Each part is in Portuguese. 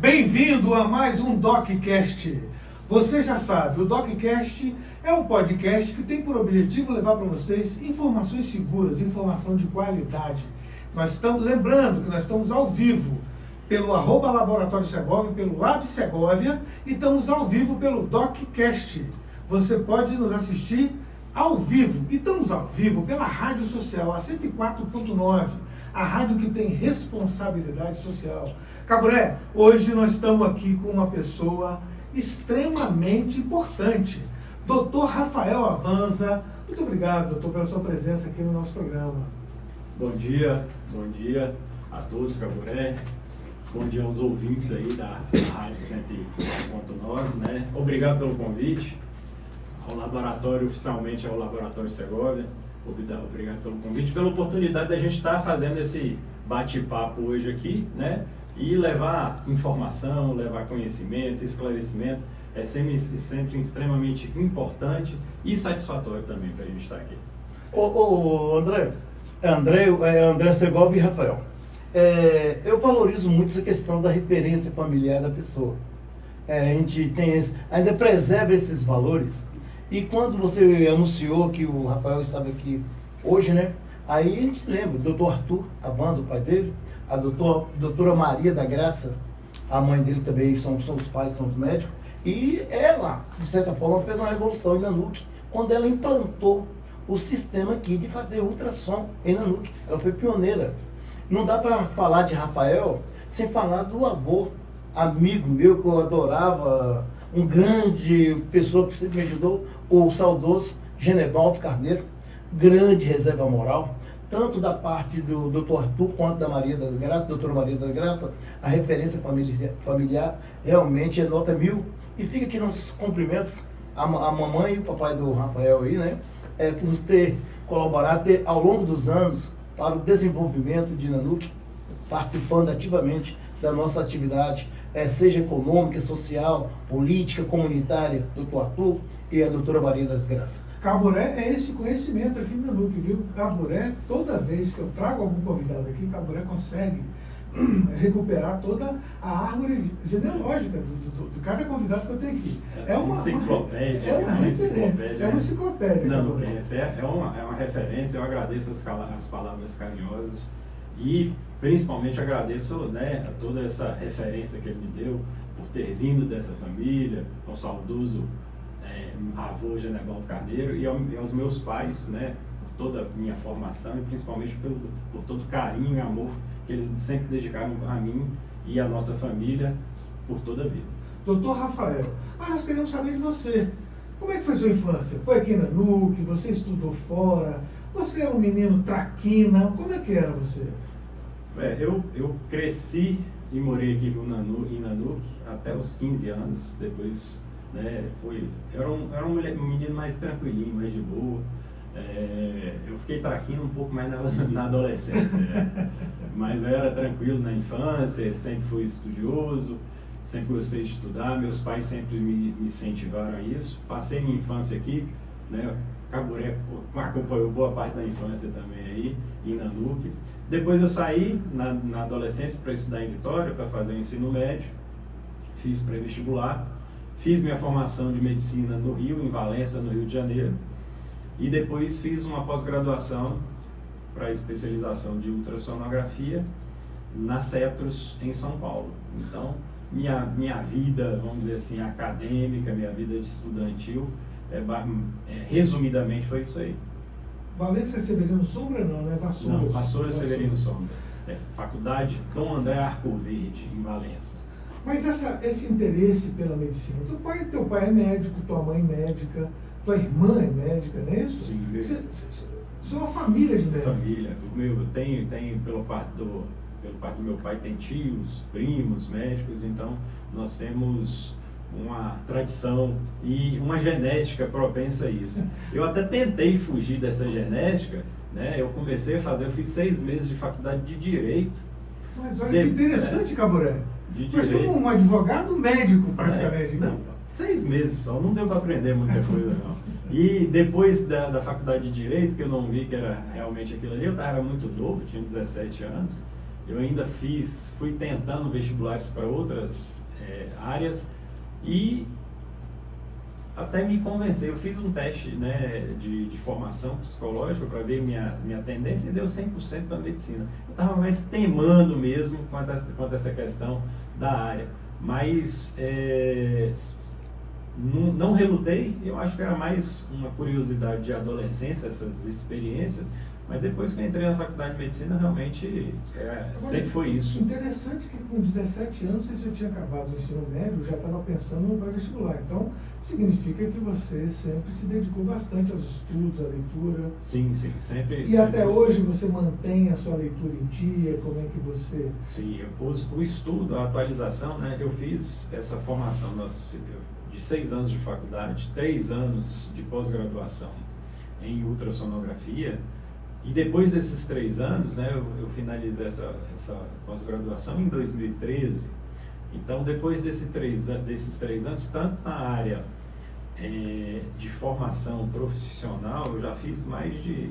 Bem-vindo a mais um DocCast. Você já sabe, o DocCast é um podcast que tem por objetivo levar para vocês informações seguras, informação de qualidade. Nós estamos lembrando que nós estamos ao vivo pelo @Laboratório Segovia, pelo Lab Segovia, e estamos ao vivo pelo DocCast. Você pode nos assistir ao vivo. E estamos ao vivo pela Rádio Social, a 104.9, a rádio que tem responsabilidade social. Caburé, hoje nós estamos aqui com uma pessoa extremamente importante, Dr. Rafael Avanza. Muito obrigado, doutor, pela sua presença aqui no nosso programa. Bom dia a todos, Caburé. Bom dia aos ouvintes aí da Rádio 104.9, né? Obrigado pelo convite ao laboratório, oficialmente ao Laboratório Segovia. Obrigado pelo convite, pela oportunidade da gente estar fazendo esse bate-papo hoje aqui, né? E levar informação, levar conhecimento, esclarecimento, é sempre extremamente importante e satisfatório também para a gente estar aqui. André Segovia e Rafael. Eu valorizo muito essa questão da referência familiar da pessoa. A gente ainda preserva esses valores. E quando você anunciou que o Rafael estava aqui hoje, né? Aí a gente lembra, o doutor Arthur Avanza, o pai dele, a doutora Maria da Graça, a mãe dele também, são os pais, são os médicos. E ela, de certa forma, fez uma revolução em Nanuque, quando ela implantou o sistema aqui de fazer ultrassom em Nanuque. Ela foi pioneira. Não dá para falar de Rafael sem falar do avô, amigo meu que eu adorava, um grande pessoa que sempre me ajudou, o saudoso Genebaldo Carneiro, grande reserva moral, tanto da parte do Dr. Arthur quanto da Maria das Graças, doutora Maria das Graças. A referência familiar realmente é nota 1000. E fica aqui nossos cumprimentos à mamãe e o papai do Rafael aí, né? Por ter colaborado ao longo dos anos para o desenvolvimento de Nanuque, participando ativamente da nossa atividade, seja econômica, social, política, comunitária, doutor Arthur e a doutora Maria das Graças. Caburé é esse conhecimento aqui no Nanuque, viu? Caburé, toda vez que eu trago algum convidado aqui, Caburé consegue recuperar toda a árvore genealógica de cada convidado que eu tenho aqui. É uma enciclopédia. É uma enciclopédia. Não, é uma referência. Eu agradeço as palavras carinhosas e principalmente agradeço, né, a toda essa referência que ele me deu por ter vindo dessa família, ao saudoso avô Genebaldo Carneiro e aos meus pais, né, por toda a minha formação e principalmente por todo o carinho e amor que eles sempre dedicaram a mim e a nossa família por toda a vida. Doutor Rafael, nós queremos saber de você. Como é que foi sua infância? Foi aqui em Nanuque? Você estudou fora? Você é um menino traquina? Como é que era você? Eu cresci e morei aqui em Nanuque até os 15 anos. Depois, né, era um menino mais tranquilinho, mais de boa. Eu fiquei traquino um pouco mais na adolescência, né? Mas eu era tranquilo na infância, sempre fui estudioso, sempre gostei de estudar, meus pais sempre me incentivaram a isso. Passei minha infância aqui, né? Caburé acompanhou boa parte da infância também aí, em Nanuque. Depois eu saí na adolescência para estudar em Vitória, para fazer o ensino médio, fiz pré-vestibular, fiz minha formação de medicina no Rio, em Valença, no Rio de Janeiro. E depois fiz uma pós-graduação para especialização de ultrassonografia na Cetros, em São Paulo. Então, minha vida, vamos dizer assim, acadêmica, minha vida de estudantil, resumidamente foi isso aí. Valença é Severino Sombra, não, né? Vassoura. Não, Vassoura Severino Sombra. Faculdade Dom André Arco Verde, em Valença. Mas esse interesse pela medicina, teu pai é médico, tua mãe é médica, tua irmã é médica, não é isso? Sim. Você é uma família de médicos. Família. Tenho pelo parte do meu pai, tem tios, primos, médicos, então nós temos uma tradição e uma genética propensa a isso. Eu até tentei fugir dessa genética, né? Eu fiz 6 meses de faculdade de Direito. Mas olha que interessante, Caburé. Mas como um advogado médico, praticamente. Não, 6 meses só, não deu para aprender muita coisa, não. E depois da faculdade de Direito, que eu não vi que era realmente aquilo ali, eu era muito novo, tinha 17 anos, eu ainda fui tentando vestibulares para outras áreas e até me convencer. Eu fiz um teste, né, de formação psicológica para ver minha tendência e deu 100% para medicina. Eu estava mais temando mesmo quanto a essa questão da área, mas não relutei. Eu acho que era mais uma curiosidade de adolescência, essas experiências. Mas depois que eu entrei na faculdade de medicina, realmente sempre foi isso. Interessante que com 17 anos você já tinha acabado o ensino médio, já estava pensando no pré-vestibular. Então, significa que você sempre se dedicou bastante aos estudos, à leitura. Sim, sempre. E até hoje você mantém a sua leitura em dia? Como é que você... Sim, o estudo, a atualização, né? Eu fiz essa formação de 6 anos de faculdade, 3 anos de pós-graduação em ultrassonografia. E depois desses 3 anos, né, eu finalizei essa pós-graduação em 2013. Então, depois desses 3 anos, tanto na área de formação profissional, eu já fiz mais de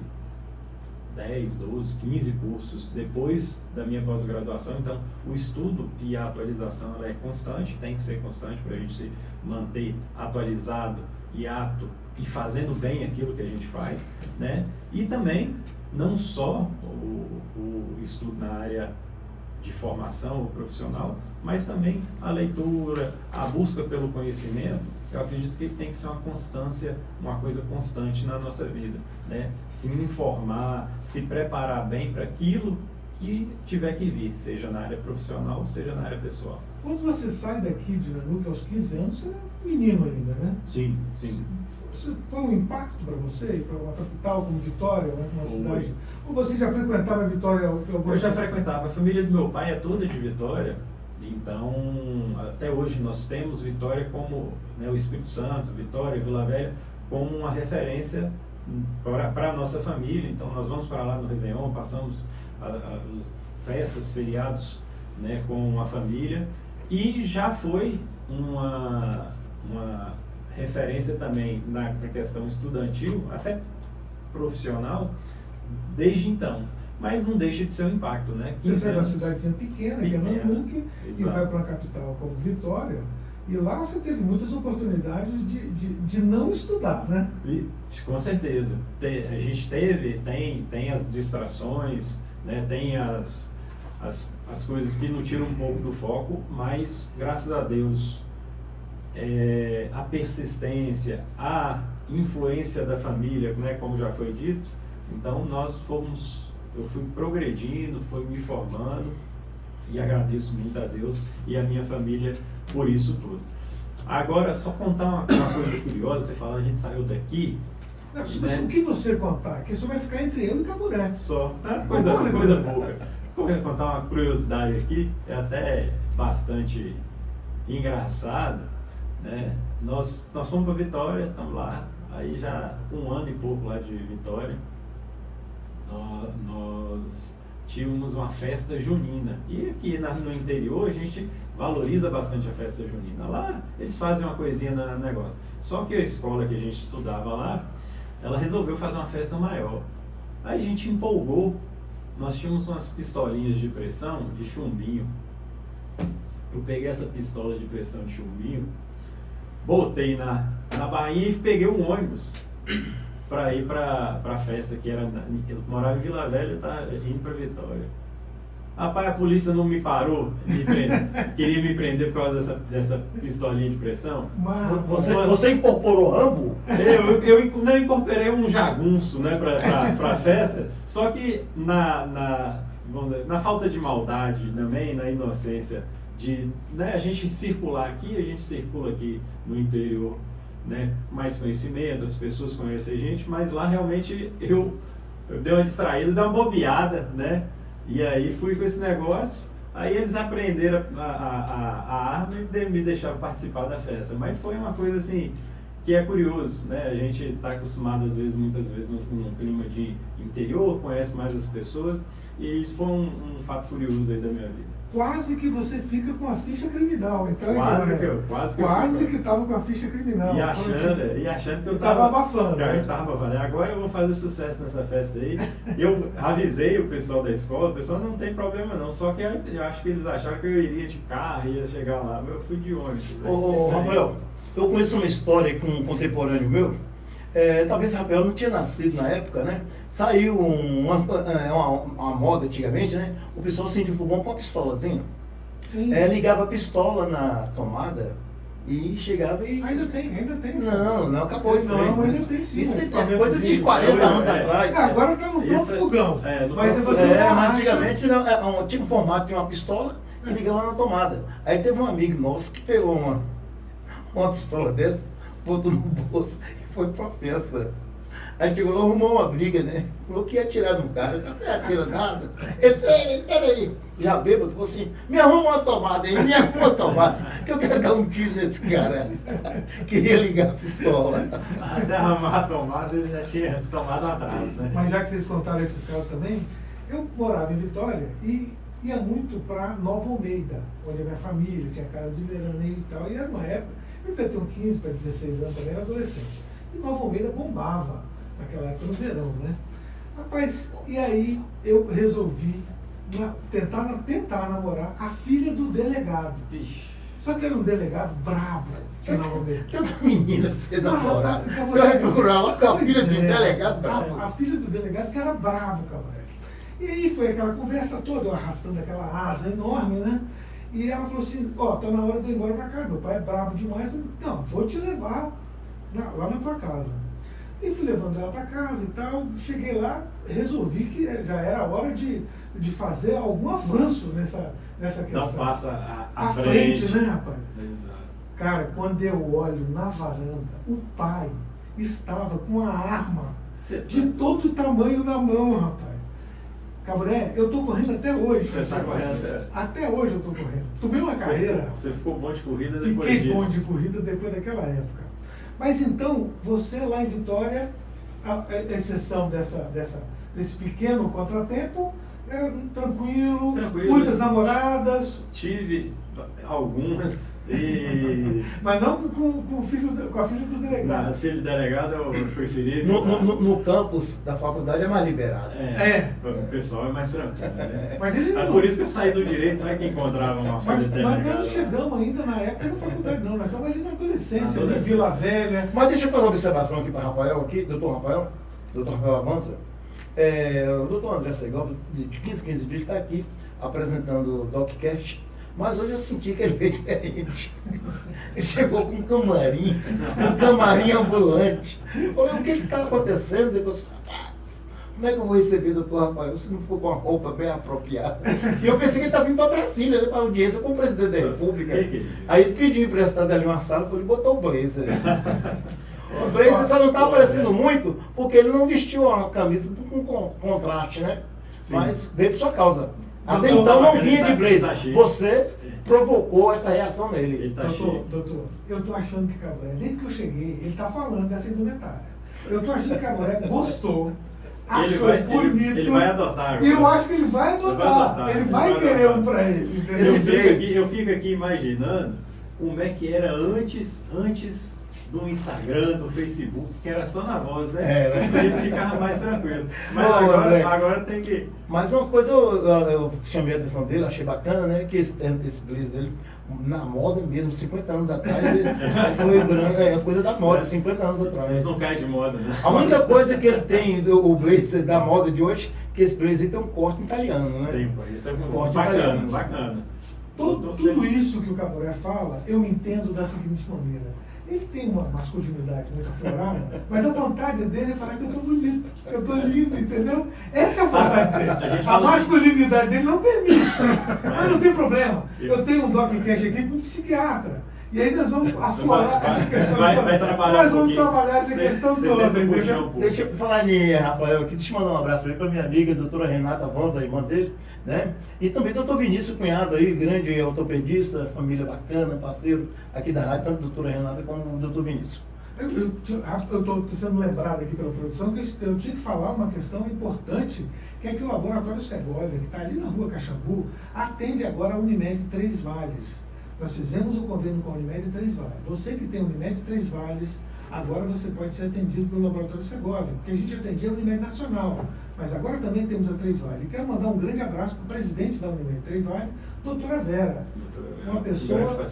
10, 12, 15 cursos depois da minha pós-graduação. Então, o estudo e a atualização ela é constante, tem que ser constante para a gente se manter atualizado e apto e fazendo bem aquilo que a gente faz, né? E também não só o estudo na área de formação profissional, mas também a leitura, a busca pelo conhecimento. Eu acredito que tem que ser uma constância, uma coisa constante na nossa vida, né? Se informar, se preparar bem para aquilo que tiver que vir, seja na área profissional, seja na área pessoal. Quando você sai daqui de Nanuque aos 15 anos, você é menino ainda, né? Sim. Foi um impacto para você ir para uma capital como Vitória, né, uma cidade? Ou você já frequentava Vitória? Eu já frequentava. A família do meu pai é toda de Vitória. Então, até hoje nós temos Vitória como, né, o Espírito Santo, Vitória, Vila Velha, como uma referência para a nossa família. Então, nós vamos para lá no Réveillon, passamos festas, feriados, né, com a família. E já foi uma referência também na questão estudantil, até profissional, desde então. Mas não deixa de ser um impacto, né? Você sai da cidadezinha pequena, que é Nanuque, e vai para uma capital como Vitória, e lá você teve muitas oportunidades de não estudar, né? Com certeza. A gente tem as distrações, né? Tem as coisas que não tiram um pouco do foco, mas, graças a Deus, a persistência, a influência da família, né, como já foi dito, então eu fui progredindo, fui me formando e agradeço muito a Deus e a minha família por isso tudo. Agora, só contar uma coisa curiosa, você fala, a gente saiu daqui... Não, né? O que você contar? Que isso vai ficar entre eu e Caburé. Só, coisa pouca. Vou contar uma curiosidade aqui, é até bastante engraçada. Né? Nós fomos para Vitória, estamos lá, aí já 1 ano e pouco lá de Vitória, nós tínhamos uma festa junina, e aqui no interior a gente valoriza bastante a festa junina. Lá eles fazem uma coisinha no negócio, só que a escola que a gente estudava lá, ela resolveu fazer uma festa maior, aí a gente empolgou, nós tínhamos umas pistolinhas de pressão de chumbinho. Eu peguei essa pistola de pressão de chumbinho, botei na bainha e peguei um ônibus para ir para a festa, que era eu morava em Vila Velha, indo para Vitória. Rapaz, a polícia não me parou, queria me prender por causa dessa pistolinha de pressão. Você incorporou Rambo? Eu não incorporei um jagunço, né, para a festa, só que na falta de maldade também, na inocência, né, a gente circular aqui, a gente circula aqui no interior, né, mais conhecimento, as pessoas conhecem a gente, mas lá realmente eu dei uma distraída, dei uma bobeada, né, e aí fui com esse negócio, aí eles aprenderam a arma e me deixaram participar da festa, mas foi uma coisa assim, que é curioso, né? A gente está acostumado, muitas vezes, num clima de interior, conhece mais as pessoas, e isso foi um fato curioso aí da minha vida. Quase que você fica com a ficha criminal, então. Quase que estava com a ficha criminal. E achando que eu estava abafando. Cara, eu estava abafando. Agora eu vou fazer sucesso nessa festa aí. Eu avisei o pessoal da escola, o pessoal não tem problema não, só que eu acho que eles acharam que eu iria de carro, ia chegar lá, mas eu fui de ônibus. Ô, Rafael, eu conheço uma história com um contemporâneo meu. Talvez o Rafael não tinha nascido na época, né? Saiu uma moda antigamente, né? O pessoal acendia o fogão com uma pistolazinha. Sim. Ligava a pistola na tomada e chegava e... Ainda tem. Não, acabou isso. Não, ainda tem sim. Isso é coisa de 40 anos atrás. Agora está no próprio fogão. Mas você mas antigamente tinha um formato de uma pistola e ligava na tomada. Aí teve um amigo nosso que pegou uma pistola dessa, botou no bolso e foi pra festa. Aí chegou lá, arrumou uma briga, né? Falou que ia atirar no cara. Você não atira nada? Ele disse, peraí. Já bêbado, falou assim, me arruma uma tomada aí, me arruma uma tomada, que eu quero dar um tiro nesse cara. Queria ligar a pistola. Até arrumar a tomada, ele já tinha tomado atrás, né? Mas já que vocês contaram esses casos também, eu morava em Vitória e ia muito para Nova Almeida, onde a minha família tinha casa de veraneio e tal. E era uma época, eu devia ter uns 15 para 16 anos também, era adolescente. E Nova Almeida bombava naquela época no verão, né? Rapaz, e aí eu resolvi tentar namorar a filha do delegado. Vixe. Só que era um delegado brabo de Nova Almeida. Tanta menina pra você namorar. Você vai procurar lá com a filha de um delegado bravo. A filha do delegado que era bravo, camarada. E aí foi aquela conversa toda, eu arrastando aquela asa enorme, né? E ela falou assim, tá na hora de eu ir embora pra casa, meu pai é bravo demais. Eu falei, não, vou te levar lá na tua casa. E fui levando ela para casa e tal, cheguei lá, resolvi que já era hora de fazer algum avanço nessa questão. Não passa à frente, né, rapaz? Exato. Cara, quando eu olho na varanda, o pai estava com a arma de todo tamanho na mão, rapaz. Cabré, eu tô correndo até hoje. Você tá correndo? Até hoje eu tô correndo. Tomei uma carreira. Você ficou bom de corrida depois disso. Fiquei bom de corrida depois daquela época. Mas então, você lá em Vitória, a exceção desse pequeno contratempo, era tranquilo, muitas namoradas. Tive algumas Mas não com a filha do delegado. Não, filho do delegado eu preferi. No campus da faculdade é mais liberado. O pessoal é mais tranquilo. Né? Mas ele por isso que eu saí do direito, não é que encontrava uma filha do delegado. Mas não chegamos ainda na época da faculdade, não. Nós estamos ali na adolescência, ali em Vila Velha. Mas deixa eu fazer uma observação aqui para Rafael, doutor Rafael Avança. O doutor André Segovia, de 15 dias, está aqui apresentando o DocCast. Mas hoje eu senti que ele veio diferente. Ele chegou com um camarim ambulante. Eu falei, o que está acontecendo? Depois, rapaz, como é que eu vou receber o doutor Rafael se não for com uma roupa bem apropriada? E eu pensei que ele estava vindo para Brasília, para audiência com o presidente da República. Aí ele pediu emprestado ali uma sala, ele botou o blazer. O blazer só não estava aparecendo muito porque ele não vestiu uma camisa com contraste, né? Sim. Mas veio por sua causa. Até então não vinha de blazer. Você provocou essa reação nele. Ele tá doutor, eu tô achando que Caboré, desde que eu cheguei, ele tá falando dessa indumentária. Eu tô achando que Caboré gostou, achou bonito. Ele vai adotar agora. E eu acho que ele vai adotar. Ele vai querer um pra ele. Eu fico aqui imaginando como é que era antes do Instagram, do Facebook, que era só na voz, né? Isso aí ficava mais tranquilo. Mas agora tem que... Mas uma coisa eu chamei a atenção dele, achei bacana, né? Que esse blazer dele, na moda mesmo, 50 anos atrás, foi coisa da moda, 50 anos atrás. Isso não cai de moda, né? A única coisa que ele tem, o blazer da moda de hoje, que esse blazer tem um corte italiano, né? Tem, isso é um corte bacana, bacana. Tudo isso que o Caboré fala, eu entendo da seguinte maneira. Ele tem uma masculinidade muito aflorada, mas a vontade dele é falar que eu tô bonito, que eu tô lindo, entendeu? Essa é a vontade dele. A masculinidade dele não permite. Mas não tem problema. Eu tenho um DocCast aqui com um psiquiatra. E aí nós vamos aflorar essa questão toda. Nós vamos trabalhar essa questão toda, entendeu? Deixa eu falar de Rafael aqui, deixa eu mandar um abraço para minha amiga, a doutora Renata Avança, a irmã dele, né? E também doutor Vinícius Cunhado aí, grande ortopedista, família bacana, parceiro aqui da rádio, tanto a doutora Renata como o doutor Vinícius. Eu estou sendo lembrado aqui pela produção que eu tinha que falar uma questão importante, que é que o Laboratório Segovia, que está ali na rua Caxambu, atende agora a Unimed Três Vales. Nós fizemos o convênio com a Unimed Três Vales. Você que tem Unimed Três Vales, agora você pode ser atendido pelo Laboratório Segovia, porque a gente atendia a Unimed Nacional, mas agora também temos a Três Vales. E quero mandar um grande abraço para o presidente da Unimed Três Vales, doutora Vera. Uma pessoa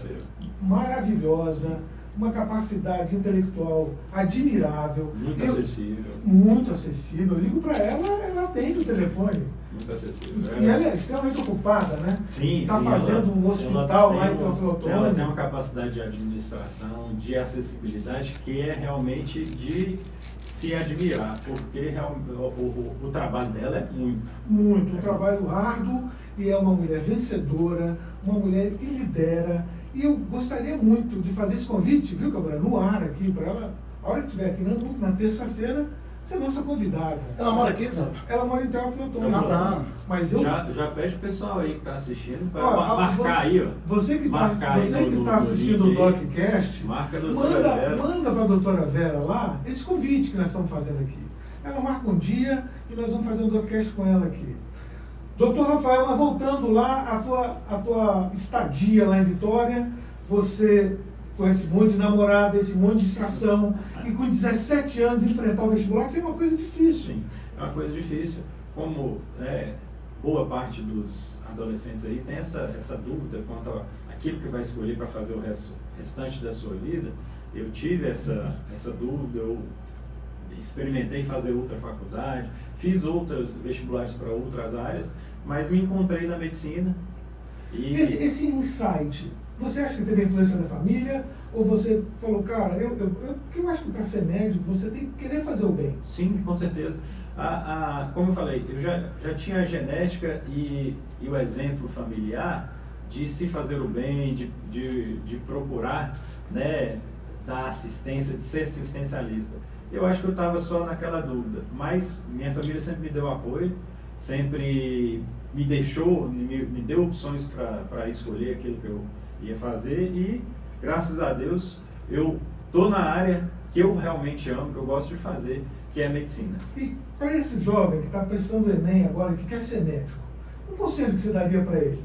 maravilhosa, uma capacidade intelectual admirável. Muito acessível. Muito acessível. Eu ligo para ela, ela atende o telefone. Muito acessível. E ela é extremamente ocupada, né? Sim, Está sim. fazendo um hospital lá em Teófilo Ela Otoni. tem uma capacidade de administração, de acessibilidade, que é realmente de se admirar, porque o trabalho dela é muito. Muito. Um trabalho árduo, e é uma mulher vencedora, uma mulher que lidera. E eu gostaria muito de fazer esse convite, viu, Cabral, no ar aqui, para ela, a hora que estiver aqui na terça-feira, ser nossa convidada. Ela mora aqui, Zé? Ela mora em Teófilo Otoni. Ah, tá. Mas eu... Já pede o pessoal aí que está assistindo para Ó, marcar aí, ó. Você que Marcar aí está assistindo o link aí. DocCast, Marca a doutora Vera. manda para a doutora Vera lá esse convite que nós estamos fazendo aqui. Ela marca um dia e nós vamos fazer um DocCast com ela aqui. Doutor Rafael, mas voltando lá, a tua estadia lá em Vitória, você com esse monte de namorada, esse monte de distração, e com 17 anos enfrentar o vestibular, que é uma coisa difícil. Sim, é uma coisa difícil. Como boa parte dos adolescentes aí tem essa dúvida quanto àquilo que vai escolher para fazer o restante da sua vida, eu tive essa dúvida, eu experimentei fazer outra faculdade, fiz outros vestibulares para outras áreas, mas me encontrei na medicina. E Esse insight, você acha que teve influência da família? Ou você falou, cara, porque eu acho que para ser médico você tem que querer fazer o bem? sim, com certeza. Como eu falei, eu já tinha a genética e o exemplo familiar de se fazer o bem, de procurar, né, dar assistência, de ser assistencialista. Eu acho que eu estava só naquela dúvida, mas minha família sempre me deu apoio, sempre me deu opções para escolher aquilo que eu ia fazer e, graças a Deus, eu estou na área que eu realmente amo, que eu gosto de fazer, que é a medicina. E para esse jovem que está prestando o Enem agora, que quer ser médico, um conselho que você daria para ele?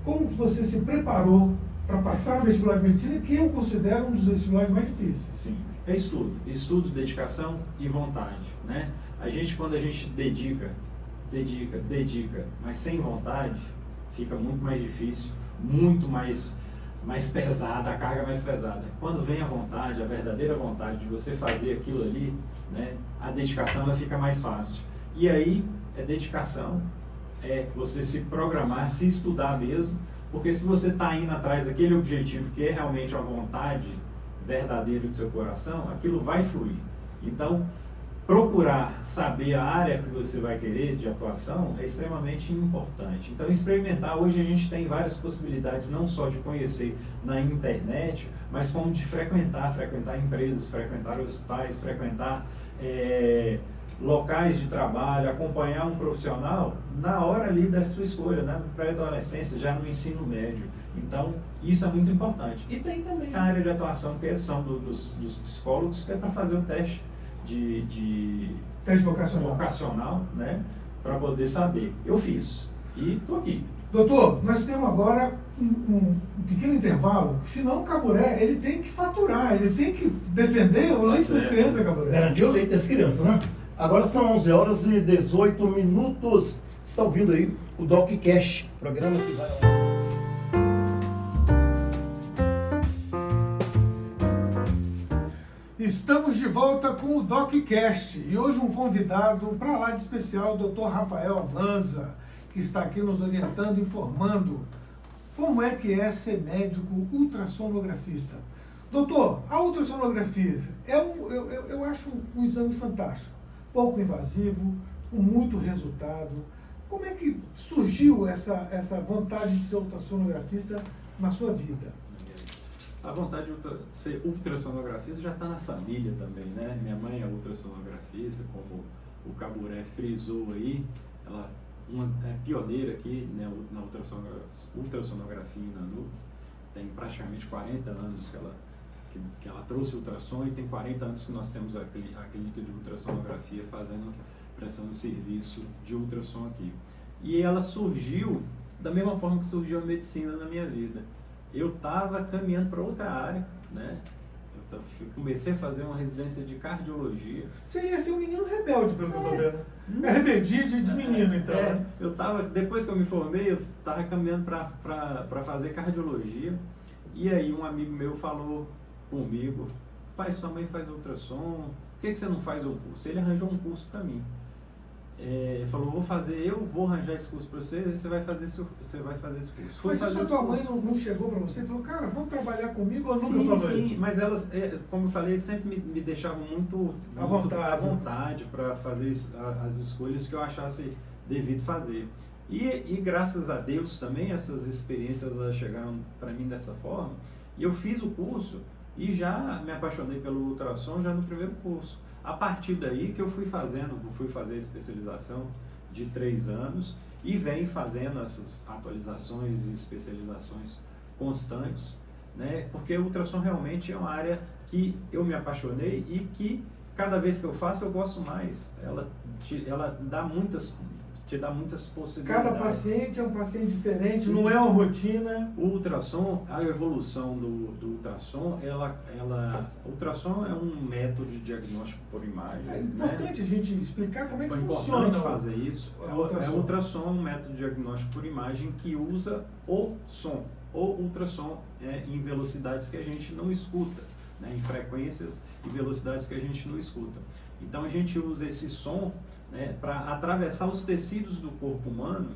Como você se preparou para passar no vestibular de medicina, que eu considero um dos vestibulares mais difíceis? Sim, é estudo, dedicação e vontade, né? Quando a gente dedica, mas sem vontade, fica muito mais difícil, muito mais pesada, a carga mais pesada. Quando vem a vontade, a verdadeira vontade de você fazer aquilo ali, né, a dedicação ela fica mais fácil. E aí, dedicação, é você se programar, se estudar mesmo, porque se você está indo atrás daquele objetivo que é realmente a vontade verdadeira do seu coração, aquilo vai fluir. Então, procurar saber a área que você vai querer de atuação é extremamente importante. Então, experimentar, hoje a gente tem várias possibilidades, não só de conhecer na internet, mas como de frequentar empresas, frequentar hospitais, frequentar locais de trabalho, acompanhar um profissional na hora ali da sua escolha, na pré-adolescência, já no ensino médio. Então, isso é muito importante. E tem também a área de atuação, que são dos psicólogos, que é para fazer o teste Teste vocacional. vocacional, né, para poder saber. Eu fiz e estou aqui. Doutor, nós temos agora um pequeno intervalo, senão o Caburé ele tem que faturar, ele tem que defender o leite das crianças, Caburé. Garantir o leite das crianças, né? Agora são 11 horas e 18 minutos. Você está ouvindo aí o DocCast, programa que vai... Estamos de volta com o DocCast e hoje um convidado para lá de especial, o Dr. Rafael Avanza, que está aqui nos orientando, informando como é que é ser médico ultrassonografista. Doutor, a ultrassonografia eu acho um exame fantástico, pouco invasivo, com muito resultado. Como é que surgiu essa vontade de ser ultrassonografista na sua vida? A vontade de ser ultrassonografista já está na família também, né? Minha mãe é ultrassonografista, como o Caburé frisou aí, ela é pioneira aqui, né, na ultrassonografia em Nanuque, tem praticamente 40 anos que ela que ela trouxe ultrassom, e tem 40 anos que nós temos a clínica de ultrassonografia prestando serviço de ultrassom aqui. E ela surgiu da mesma forma que surgiu a medicina na minha vida. Eu estava caminhando para outra área, né? Comecei a fazer uma residência de cardiologia. Você ia ser um menino rebelde, pelo que eu tô vendo. É rebeldia de menino, então. Né? Depois que eu me formei, eu estava caminhando para fazer cardiologia. E aí um amigo meu falou comigo: pai, sua mãe faz ultrassom, por que você não faz um curso? Ele arranjou um curso para mim. Falou: eu vou arranjar esse curso para você, você vai fazer esse curso. Mas se sua mãe não chegou para você e falou: cara, vamos trabalhar comigo, ou nunca falou? Sim, mas elas, como eu falei, sempre me deixavam muito à vontade para fazer as escolhas que eu achasse devido fazer. E graças a Deus também essas experiências elas chegaram para mim dessa forma. E eu fiz o curso e já me apaixonei pelo ultrassom já no primeiro curso. A partir daí que eu fui fazer a especialização de 3 anos e venho fazendo essas atualizações e especializações constantes, né? Porque o ultrassom realmente é uma área que eu me apaixonei e que cada vez que eu faço eu gosto mais. Ela te dá muitas possibilidades. Cada paciente é um paciente diferente, Sim. Não é uma rotina. O ultrassom, a evolução do ultrassom, o ultrassom é um método de diagnóstico por imagem. É importante, né? A gente explicar como é que funciona. É importante fazer isso. O ultrassom é um método de diagnóstico por imagem que usa o som. O ultrassom em velocidades que a gente não escuta, né? Em frequências e velocidades que a gente não escuta. Então a gente usa esse som, né, para atravessar os tecidos do corpo humano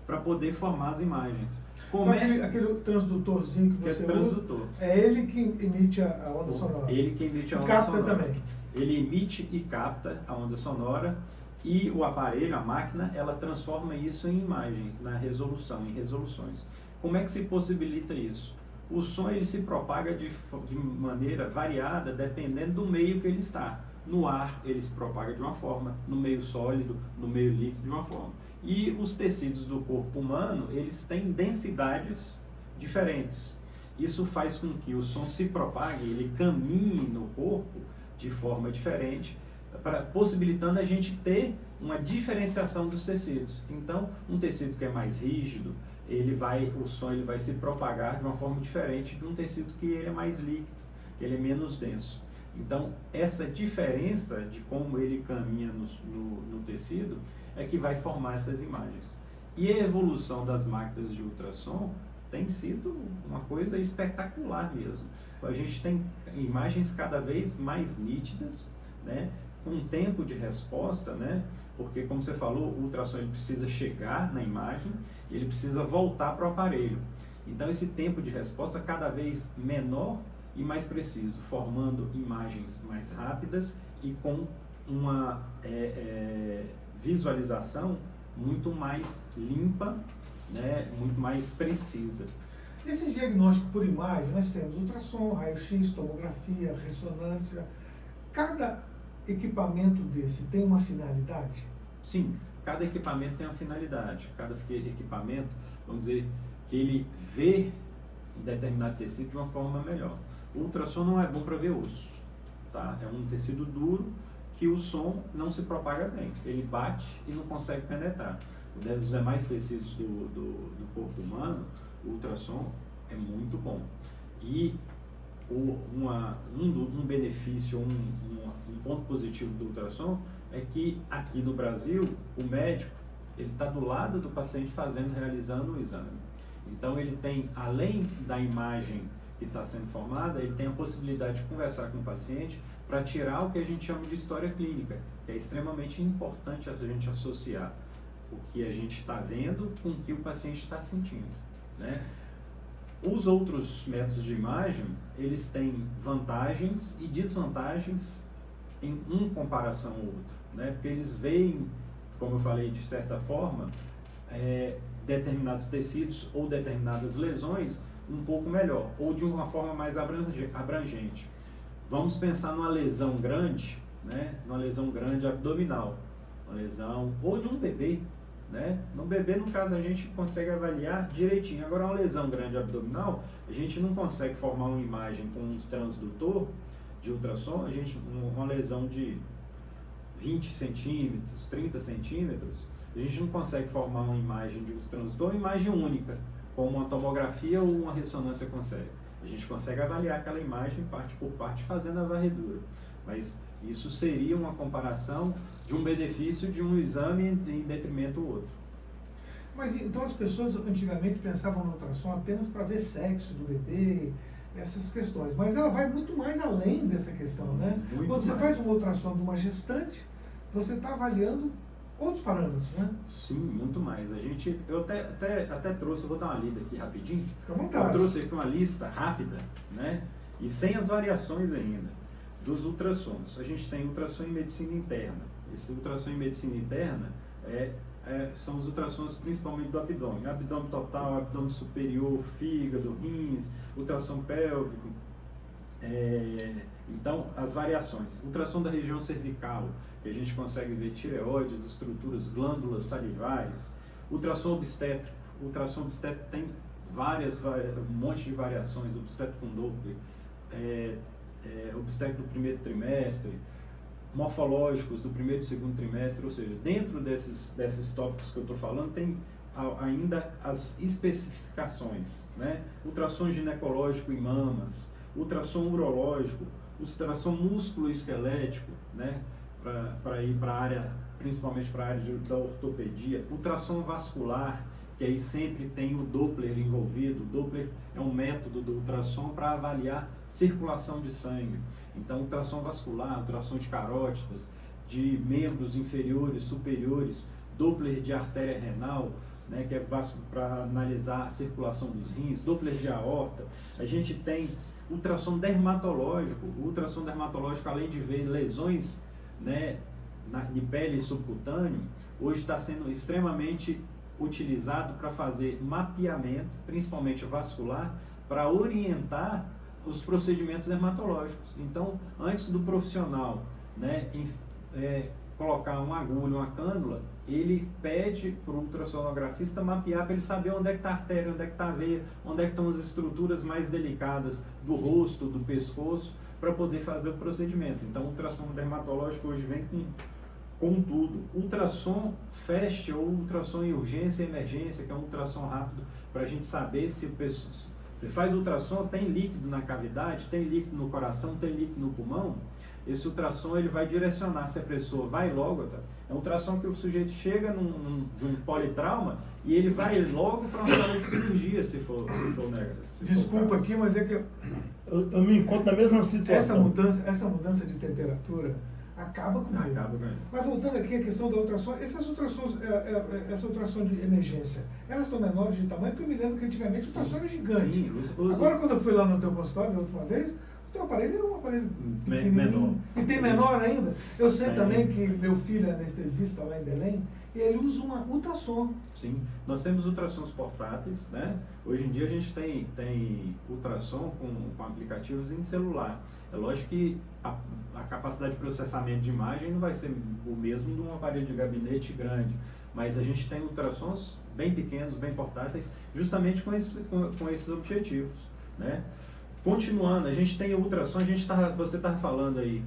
para poder formar as imagens. Aquele transdutorzinho que você usa, é ele que emite a onda sonora. Ele que emite a onda capta sonora. Também. Ele emite e capta a onda sonora e o aparelho, a máquina, ela transforma isso em imagem, na resolução, em resoluções. Como é que se possibilita isso? O som ele se propaga de maneira variada dependendo do meio que ele está. No ar ele se propaga de uma forma, no meio sólido, no meio líquido de uma forma. E os tecidos do corpo humano, eles têm densidades diferentes. Isso faz com que o som se propague, ele caminhe no corpo de forma diferente, possibilitando a gente ter uma diferenciação dos tecidos. Então, um tecido que é mais rígido, o som ele vai se propagar de uma forma diferente de um tecido que ele é mais líquido, que ele é menos denso. Então, essa diferença de como ele caminha no tecido é que vai formar essas imagens. E a evolução das máquinas de ultrassom tem sido uma coisa espetacular mesmo. A gente tem imagens cada vez mais nítidas, né? Com tempo de resposta, né? Porque, como você falou, o ultrassom ele precisa chegar na imagem e ele precisa voltar para o aparelho. Então, esse tempo de resposta cada vez menor e mais preciso, formando imagens mais rápidas e com uma visualização muito mais limpa, né, muito mais precisa. Esse diagnóstico por imagem, nós temos ultrassom, raio-x, tomografia, ressonância. Cada equipamento desse tem uma finalidade? Sim, cada equipamento tem uma finalidade. Cada equipamento, vamos dizer, que ele vê um determinado tecido de uma forma melhor. O ultrassom não é bom para ver osso, tá? É um tecido duro que o som não se propaga bem. Ele bate e não consegue penetrar. Os demais tecidos do corpo humano, o ultrassom é muito bom. E um benefício, um ponto positivo do ultrassom é que aqui no Brasil, o médico ele está do lado do paciente realizando o exame. Então ele tem, além da imagem que está sendo formada, ele tem a possibilidade de conversar com o paciente para tirar o que a gente chama de história clínica, que é extremamente importante a gente associar o que a gente está vendo com o que o paciente está sentindo, né? Os outros métodos de imagem, eles têm vantagens e desvantagens em comparação ao outro, né? Porque eles veem, como eu falei, de certa forma, determinados tecidos ou determinadas lesões um pouco melhor, ou de uma forma mais abrangente. Vamos pensar numa lesão grande, né? Numa lesão grande abdominal, uma lesão, ou de um bebê, né? No bebê, no caso, a gente consegue avaliar direitinho. Agora, uma lesão grande abdominal, a gente não consegue formar uma imagem com um transdutor de ultrassom, uma lesão de 20 centímetros, 30 centímetros, a gente não consegue formar uma imagem de um transdutor, uma imagem única, como uma tomografia ou uma ressonância consegue. A gente consegue avaliar aquela imagem parte por parte fazendo a varredura. Mas isso seria uma comparação de um benefício de um exame em detrimento do outro. Mas então as pessoas antigamente pensavam no ultrassom apenas para ver sexo do bebê, essas questões. Mas ela vai muito mais além dessa questão, né? Muito Quando você mais. faz um ultrassom de uma gestante, você está avaliando outros parâmetros, né? Sim, muito mais. Eu até trouxe, eu vou dar uma lida aqui rapidinho. Fica à vontade. Eu trouxe aqui uma lista rápida, né? E sem as variações ainda, dos ultrassons. A gente tem ultrassom em medicina interna. Esse ultrassom em medicina interna são os ultrassons principalmente do abdômen. Abdômen total, abdômen superior, fígado, rins, ultrassom pélvico. Então, as variações. Ultrassom da região cervical, que a gente consegue ver tireoides, estruturas, glândulas salivares. Ultrassom obstétrico. O ultrassom obstétrico tem um monte de variações. Obstétrico com Doppler, obstétrico do primeiro trimestre, morfológicos do primeiro e segundo trimestre. Ou seja, dentro desses tópicos que eu estou falando, tem ainda as especificações, né? Ultrassom ginecológico em mamas, ultrassom urológico, ultrassom músculo-esquelético, né? Para ir para a área, principalmente para a área da ortopedia, ultrassom vascular, que aí sempre tem o Doppler envolvido. O Doppler é um método do ultrassom para avaliar circulação de sangue. Então, ultrassom vascular, ultrassom de carótidas, de membros inferiores, superiores, Doppler de artéria renal, né, que é para analisar a circulação dos rins, Doppler de aorta. A gente tem ultrassom dermatológico. O ultrassom dermatológico, além de ver lesões, né, de pele subcutâneo, hoje está sendo extremamente utilizado para fazer mapeamento, principalmente vascular, para orientar os procedimentos dermatológicos. Então, antes do profissional, né, colocar uma agulha, uma cânula, ele pede para o ultrassonografista mapear para ele saber onde é que está a artéria, onde é que está a veia, onde é que estão as estruturas mais delicadas do rosto, do pescoço, para poder fazer o procedimento. Então, o ultrassom dermatológico hoje vem com tudo. Ultrassom FAST, ou ultrassom em urgência e emergência, que é um ultrassom rápido para a gente saber se você faz ultrassom, tem líquido na cavidade, tem líquido no coração, tem líquido no pulmão. Esse ultrassom ele vai direcionar se a pessoa vai logo. Tá? É um ultrassom que o sujeito chega de um politrauma e ele vai logo para uma sala de cirurgia, se for negado. Desculpa aqui, mas é que Eu me encontro na mesma situação. essa mudança de temperatura acaba com ele. Mas voltando aqui à questão da ultrassom, essa ultrassom de emergência, elas estão menores de tamanho? Porque eu me lembro que antigamente o ultrassom era gigante. Sim, Agora, quando eu fui lá no teu consultório da última vez, o teu aparelho era um aparelho menor. E tem menor ainda. Eu sei também que meu filho é anestesista lá em Belém, e ele usa uma ultrassom. Sim, nós temos ultrassons portáteis, né? Hoje em dia a gente tem ultrassom com aplicativos em celular. É lógico que a capacidade de processamento de imagem não vai ser o mesmo de um aparelho de gabinete grande, mas a gente tem ultrassons bem pequenos, bem portáteis, justamente com esses objetivos, né? Continuando, a gente tem ultrassom, você está falando aí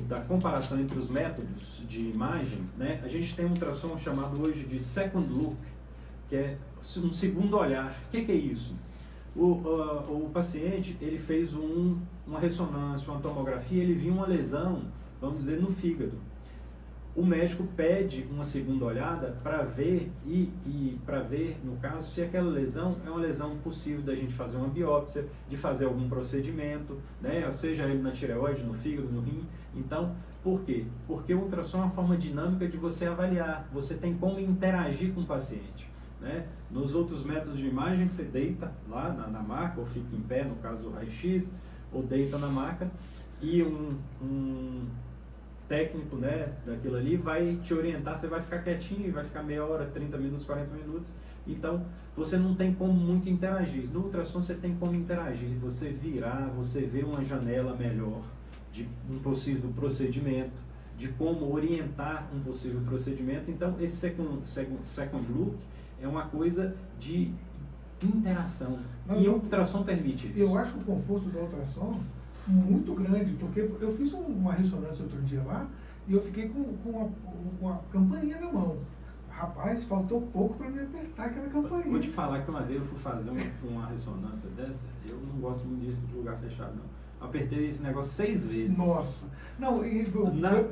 da comparação entre os métodos de imagem, né? A gente tem um ultrassom chamado hoje de second look, que é um segundo olhar. O que é isso? O paciente ele fez uma ressonância, uma tomografia, ele viu uma lesão, vamos dizer, no fígado. O médico pede uma segunda olhada para ver para ver, no caso, se aquela lesão é uma lesão possível da gente fazer uma biópsia, de fazer algum procedimento, né? Seja ele na tireoide, no fígado, no rim. Então, por quê? Porque o ultrassom é uma forma dinâmica de você avaliar, você tem como interagir com o paciente, né? Nos outros métodos de imagem, você deita lá na maca, ou fica em pé, no caso o raio-x, ou deita na maca, e um técnico, né, daquilo ali vai te orientar, você vai ficar quietinho, vai ficar meia hora, 30 minutos, 40 minutos, então você não tem como muito interagir. No ultrassom você tem como interagir, você virar, você ver uma janela melhor de um possível procedimento, de como orientar um possível procedimento. Então, esse second look é uma coisa de interação. E o ultrassom permite isso. Eu acho o conforto da ultrassom muito grande, porque eu fiz uma ressonância outro dia lá e eu fiquei com uma campainha na mão. Rapaz, faltou pouco para me apertar aquela campainha. Vou te falar que uma vez eu fui fazer uma ressonância dessa, eu não gosto muito disso de lugar fechado, não. Apertei esse negócio 6 vezes. Nossa! Não,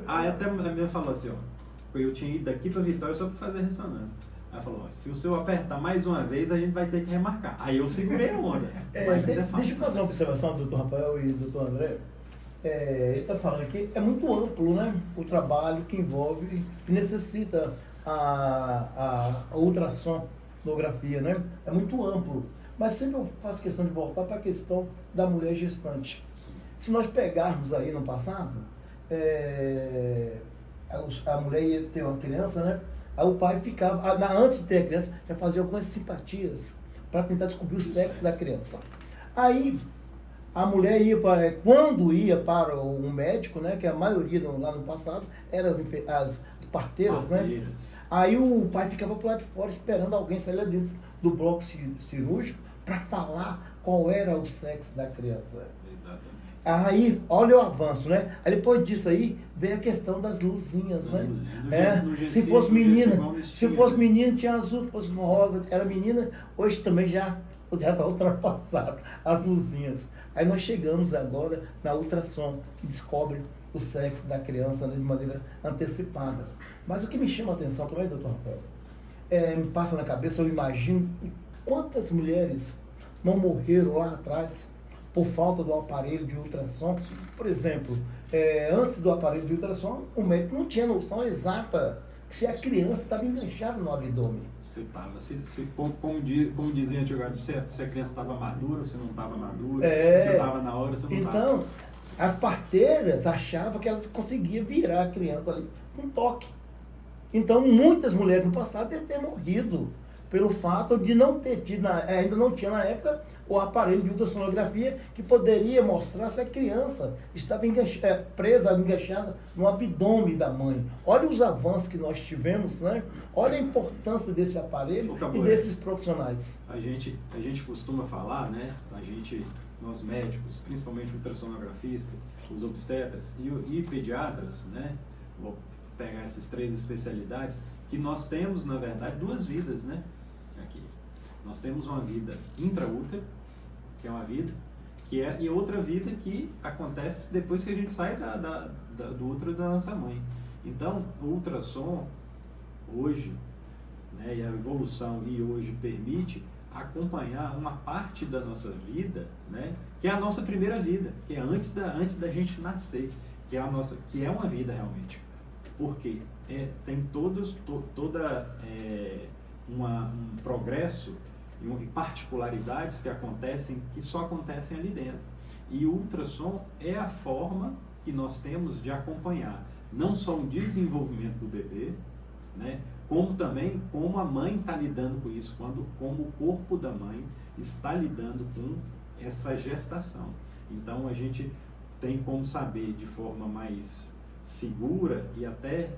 Aí até a minha falou assim, ó, eu tinha ido daqui para Vitória só para fazer ressonância. Aí falou, ó, se o senhor apertar mais uma vez, a gente vai ter que remarcar. Aí eu segurei a onda. Deixa eu fazer uma observação, doutor Rafael e doutor André. Ele está falando aqui, é muito amplo, né? O trabalho que envolve, que necessita a ultrassonografia, né? É muito amplo. Mas sempre eu faço questão de voltar para a questão da mulher gestante. Se nós pegarmos aí no passado, a mulher ia ter uma criança, né? Aí o pai ficava, antes de ter a criança, já fazia algumas simpatias para tentar descobrir o sexo da criança. Aí a mulher quando ia para um médico, né? Que a maioria lá no passado eram as parteiras, né? Aí o pai ficava pro lado de fora esperando alguém sair lá dentro do bloco cirúrgico para falar qual era o sexo da criança. Exatamente. Aí, olha o avanço, né? Aí depois disso aí, vem a questão das luzinhas, né? Se fosse menina, tinha azul, se fosse rosa, era menina, hoje também já está ultrapassado as luzinhas. Aí nós chegamos agora na ultrassom, que descobre o sexo da criança, né, de maneira antecipada. Mas o que me chama a atenção também, doutor Rafael, me passa na cabeça, eu imagino quantas mulheres não morreram lá atrás por falta do aparelho de ultrassom. Por exemplo, antes do aparelho de ultrassom, o médico não tinha noção exata se a criança estava enganchada no abdômen. Você estava, como dizia antigamente, se a criança estava madura, se não estava madura, se estava na hora, se não estava. Então, as parteiras achavam que elas conseguiam virar a criança ali com um toque. Então, muitas mulheres no passado devem ter morrido pelo fato de não ter tido, ainda não tinha na época, o aparelho de ultrassonografia que poderia mostrar se a criança estava presa, enganchada no abdômen da mãe. Olha os avanços que nós tivemos, né? Olha a importância desse aparelho e desses profissionais. A gente costuma falar, né? Nós médicos, principalmente ultrassonografistas, os obstetras e pediatras, né? Vou pegar essas 3 especialidades, que nós temos, na verdade, 2 vidas, né? Aqui. Nós temos uma vida intraútero, que é uma vida, e outra vida que acontece depois que a gente sai do útero da nossa mãe. Então, o ultrassom, hoje, né, e a evolução hoje permite acompanhar uma parte da nossa vida, né, que é a nossa primeira vida, que é antes da gente nascer, que é uma vida realmente. Porque tem um progresso e particularidades que só acontecem ali dentro. E o ultrassom é a forma que nós temos de acompanhar não só o desenvolvimento do bebê, né, como também como a mãe está lidando com isso, como o corpo da mãe está lidando com essa gestação. Então a gente tem como saber de forma mais segura e até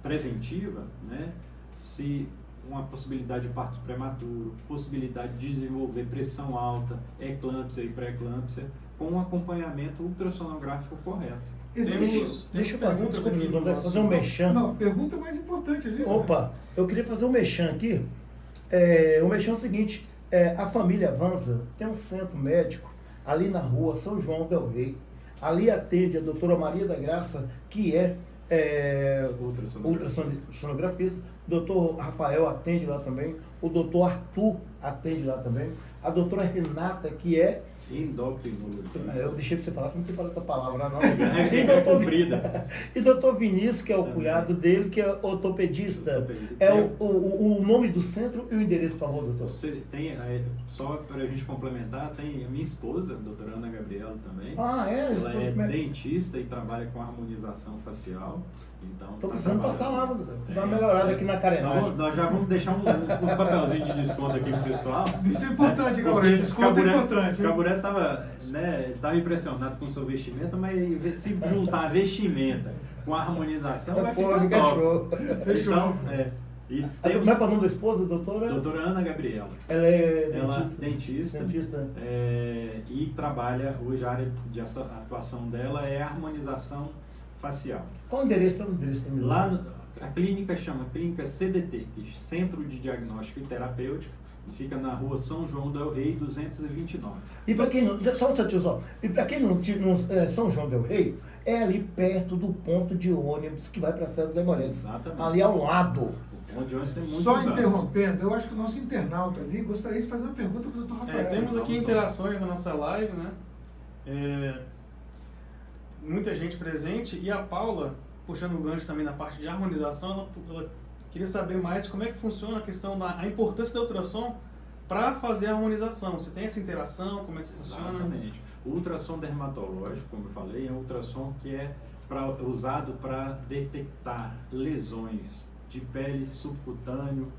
preventiva, né, se uma possibilidade de parto prematuro, possibilidade de desenvolver pressão alta, eclâmpsia e pré-eclâmpsia, com um acompanhamento ultrassonográfico correto. Deixa eu fazer um mexão. Não, a pergunta mais importante ali. Opa, eu queria fazer um mexão aqui. O mexão é o seguinte, a família Avanza tem um centro médico ali na rua São João del Rei. Ali atende a doutora Maria da Graça, que é ultrassonografista. O doutor Rafael atende lá também. O doutor Arthur atende lá também. A doutora Renata, que é endocrinologista. Eu deixei para você falar, como você fala essa palavra, não? E doutor Vinícius, que é o cunhado dele, que é ortopedista. O nome do centro e o endereço, por favor, doutor. Você tem, só para a gente complementar, tem a minha esposa, a doutora Ana Gabriela também. Ela é dentista e trabalha com harmonização facial. Então, estou precisando passar lá, doutor. Dar uma melhorada aqui na carenagem. Nós já vamos deixar uns papelzinhos de desconto aqui pro pessoal. Isso é importante, Gabriel. Desconto é importante. O Caburé estava né, ele estava impressionado com o seu vestimenta, mas se juntar a vestimenta com a harmonização, vai ficar fica top. show. Fechou. Então, e Como é o nome da esposa, doutora? doutora Ana Gabriela. Ela é Ela dentista. dentista, e trabalha, hoje a área de atuação dela é harmonização facial. Qual o endereço? Tá no endereço pra mim. Lá, a clínica chama Clínica CDT, que é Centro de Diagnóstico e Terapêutico, e fica na rua São João del Rei, 229. E para quem não. Só um instantinho só. E para quem não. São João del Rei é ali perto do ponto de ônibus que vai para César Zé Morense. Exatamente. Ali ao lado. O ponto de ônibus tem muitos Só anos. interrompendo, eu acho que o nosso internauta ali gostaria de fazer uma pergunta para o Dr. Rafael. Temos aqui interações na nossa live, né? Muita gente presente e a Paula, puxando o gancho também na parte de harmonização, ela queria saber mais como é que funciona a questão a importância do ultrassom para fazer a harmonização. Você tem essa interação? Como é que funciona? Exatamente. O ultrassom dermatológico, como eu falei, é um ultrassom que é usado para detectar lesões de pele, subcutâneo,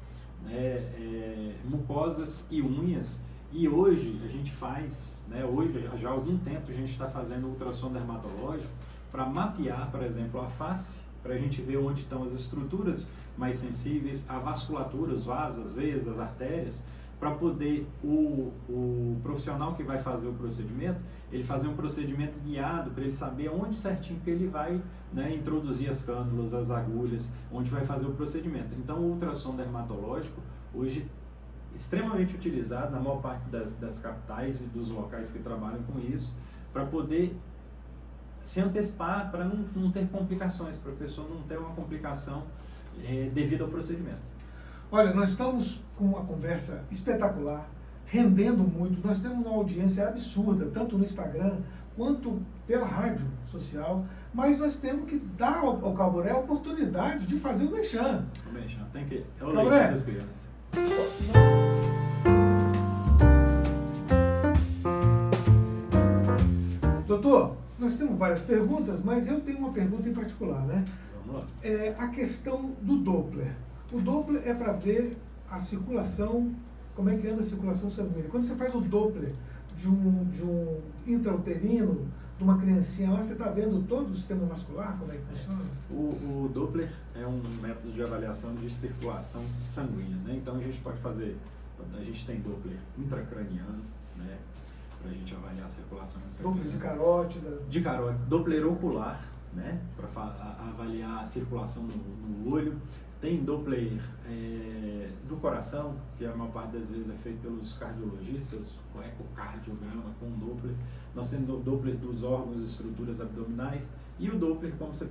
né, mucosas e unhas. E hoje a gente faz, né, hoje, já há algum tempo a gente está fazendo ultrassom dermatológico para mapear, por exemplo, a face, para a gente ver onde estão as estruturas mais sensíveis, a vasculatura, os vasos, as veias, as artérias, para poder o profissional que vai fazer o procedimento, ele fazer um procedimento guiado para ele saber onde certinho que ele vai, né, introduzir as cânulas, as agulhas, onde vai fazer o procedimento. Então o ultrassom dermatológico hoje extremamente utilizado na maior parte das capitais e dos locais que trabalham com isso, para poder se antecipar, para não ter complicações, para a pessoa não ter uma complicação devido ao procedimento. Olha, nós estamos com uma conversa espetacular, rendendo muito. Nós temos uma audiência absurda, tanto no Instagram quanto pela rádio social, mas nós temos que dar ao Caburé a oportunidade de fazer o mexão. O mexão tem que... É o Caburé. leite das crianças. Doutor, nós temos várias perguntas, mas eu tenho uma pergunta em particular, né? Vamos lá. É a questão do Doppler. O Doppler é para ver a circulação, como é que anda a circulação sanguínea. Quando você faz o Doppler de um intrauterino, de uma criancinha lá, você está vendo todo o sistema vascular, como é que funciona? O Doppler é um método de avaliação de circulação sanguínea, né? Então a gente pode fazer, a gente tem Doppler intracraniano, né? Para a gente avaliar a circulação intracraniana. Doppler de carótida. De carótida, Doppler ocular, né? Para avaliar a circulação no olho. Tem Doppler do coração, que a maior parte das vezes é feito pelos cardiologistas, o ecocardiograma com Doppler. Nós temos Doppler dos órgãos e estruturas abdominais e o Doppler, como você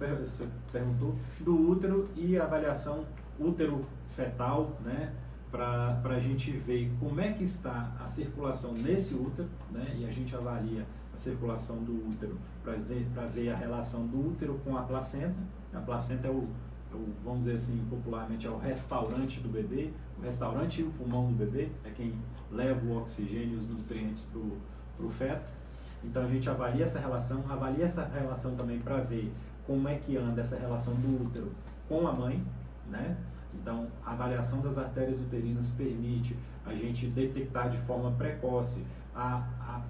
perguntou, do útero e a avaliação útero fetal, né? Para a gente ver como é que está a circulação nesse útero, né? E a gente avalia a circulação do útero para ver a relação do útero com a placenta. A placenta vamos dizer assim, popularmente, é o restaurante do bebê, o restaurante e o pulmão do bebê, é quem leva o oxigênio e os nutrientes para o feto. Então a gente avalia essa relação também para ver como é que anda essa relação do útero com a mãe, né? Então a avaliação das artérias uterinas permite a gente detectar de forma precoce a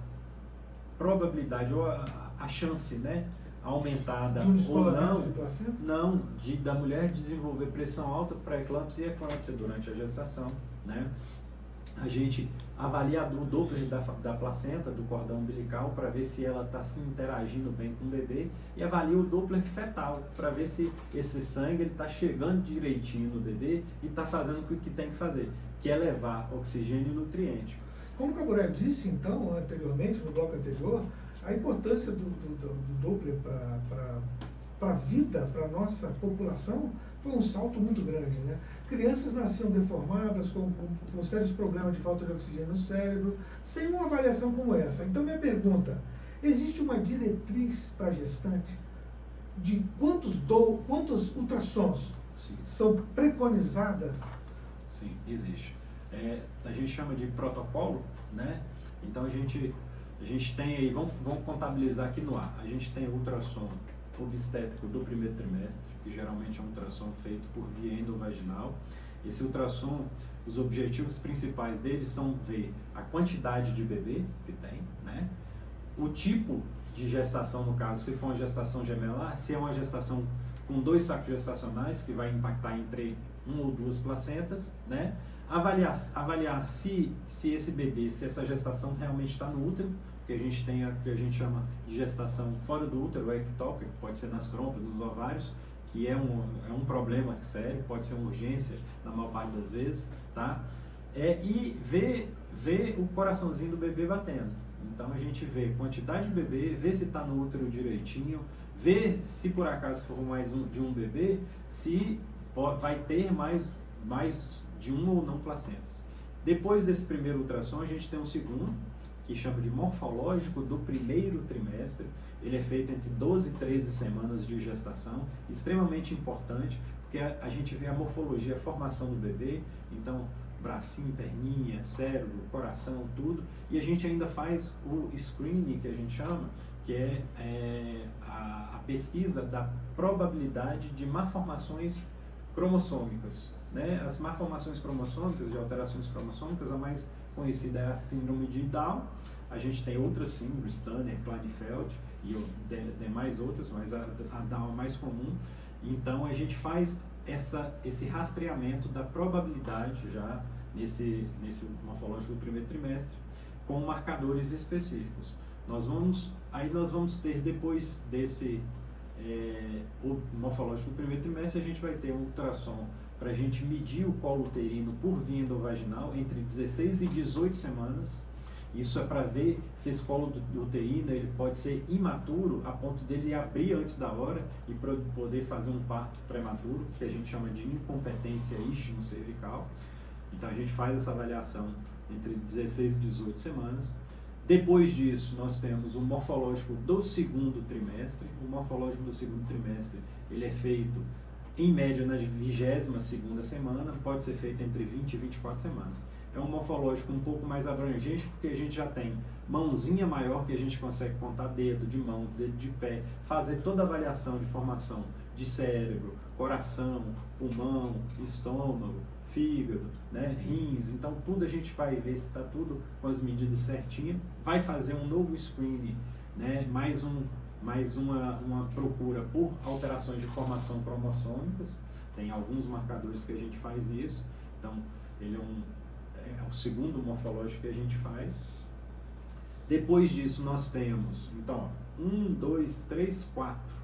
probabilidade ou a chance, né? Aumentada De um ou descolamento não, de placenta? não, da mulher desenvolver pressão alta para eclâmpsia e eclâmpsia durante a gestação, né? A gente avalia o Doppler da placenta, do cordão umbilical, para ver se ela está se interagindo bem com o bebê, e avalia o Doppler fetal, para ver se esse sangue está chegando direitinho no bebê e está fazendo o que tem que fazer, que é levar oxigênio e nutriente. Como o Caburé disse, então, anteriormente, no bloco anterior, a importância do Doppler para a vida, para a nossa população, foi um salto muito grande, né? Crianças nasciam deformadas, com sérios problemas de falta de oxigênio no cérebro, sem uma avaliação como essa. Então, minha pergunta, existe uma diretriz para a gestante de quantos ultrassons Sim. são preconizadas? Sim, existe. A gente chama de protocolo, né? Então a gente tem aí, vamos contabilizar aqui no ar, a gente tem ultrassom obstétrico do primeiro trimestre, que geralmente é um ultrassom feito por via endovaginal. Esse ultrassom, os objetivos principais dele são ver a quantidade de bebê que tem, né? o tipo de gestação, no caso, se for uma gestação gemelar, se é uma gestação com 2 sacos gestacionais, que vai impactar entre 1 ou 2 placentas, né? Avaliar se esse bebê, se essa gestação realmente está no útero, porque a gente tem que a gente chama de gestação fora do útero, ectópica, que pode ser nas trompas, nos ovários, que é um problema sério, pode ser uma urgência na maior parte das vezes, tá? E ver o coraçãozinho do bebê batendo. Então a gente vê quantidade de bebê, vê se está no útero direitinho, vê se por acaso for mais de um bebê, se vai ter mais de uma ou não placentas. Depois desse primeiro ultrassom, a gente tem um segundo, que chama de morfológico do primeiro trimestre. Ele é feito entre 12 e 13 semanas de gestação, extremamente importante, porque a gente vê a morfologia, a formação do bebê, então bracinho, perninha, cérebro, coração, tudo, e a gente ainda faz o screening, que a gente chama, que é a pesquisa da probabilidade de malformações cromossômicas, né? As malformações cromossômicas, de alterações cromossômicas, a mais conhecida é a síndrome de Down. A gente tem outras síndromes, Turner, Klinefelter e demais outras, mas a Down é mais comum. Então a gente faz esse rastreamento da probabilidade já nesse morfológico do primeiro trimestre com marcadores específicos. Nós vamos ter, depois desse o morfológico do primeiro trimestre, a gente vai ter um ultrassom para a gente medir o colo uterino por via endovaginal entre 16 e 18 semanas. Isso é para ver se esse colo uterino ele pode ser imaturo a ponto dele abrir antes da hora e poder fazer um parto prematuro, que a gente chama de incompetência istmo-cervical. Então a gente faz essa avaliação entre 16 e 18 semanas. Depois disso, nós temos o morfológico do segundo trimestre. O morfológico do segundo trimestre ele é feito em média na 22ª semana, pode ser feito entre 20 e 24 semanas. É um morfológico um pouco mais abrangente, porque a gente já tem mãozinha maior, que a gente consegue contar dedo de mão, dedo de pé, fazer toda a avaliação de formação de cérebro, coração, pulmão, estômago, fígado, né, rins. Então tudo a gente vai ver se está tudo com as medidas certinhas. Vai fazer um novo screening, né, mais uma procura por alterações de formação cromossômicas. Tem alguns marcadores que a gente faz isso. Então ele é o segundo morfológico que a gente faz. Depois disso nós temos, então, 1, 2, 3, 4.